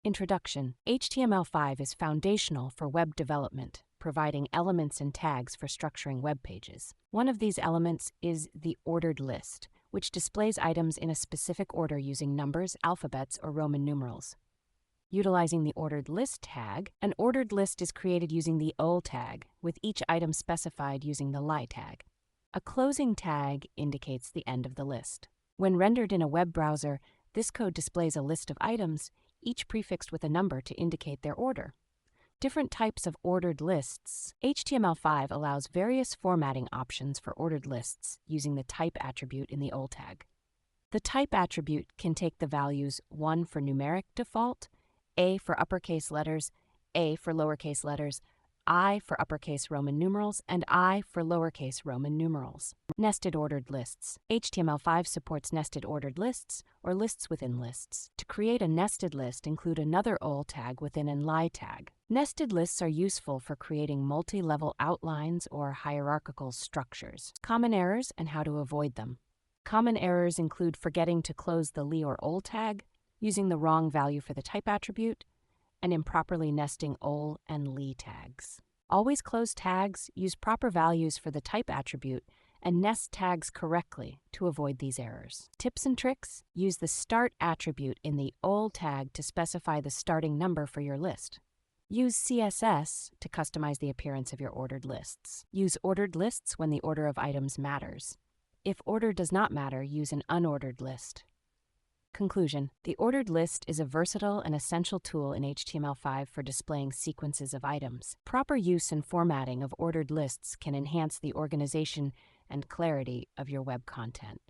Introduction. HTML5 is foundational for web development, providing elements and tags for structuring web pages. One of these elements is the ordered list, which displays items in a specific order using numbers, alphabets, or Roman numerals. Utilizing the ordered list tag, an ordered list is created using the ol tag, with each item specified using the lie tag. A closing tag indicates the end of the list. When rendered in a web browser, this code displays a list of items, each prefixed with a number to indicate their order. Different types of ordered lists. HTML5 allows various formatting options for ordered lists using the type attribute in the ol tag. The type attribute can take the values 1 for numeric default, A for uppercase letters, A for lowercase letters, I for uppercase Roman numerals, and I for lowercase Roman numerals. Nested ordered lists. HTML5 supports nested ordered lists or lists within lists. To create a nested list, include another ol tag within an lie tag. Nested lists are useful for creating multi-level outlines or hierarchical structures. Common errors and how to avoid them. Common errors include forgetting to close the li or ol tag, using the wrong value for the type attribute, and improperly nesting ol and li tags. Always close tags, use proper values for the type attribute, and nest tags correctly to avoid these errors. Tips and tricks: use the start attribute in the ol tag to specify the starting number for your list. Use CSS to customize the appearance of your ordered lists. Use ordered lists when the order of items matters. If order does not matter, use an unordered list. Conclusion. The ordered list is a versatile and essential tool in HTML5 for displaying sequences of items. Proper use and formatting of ordered lists can enhance the organization and clarity of your web content.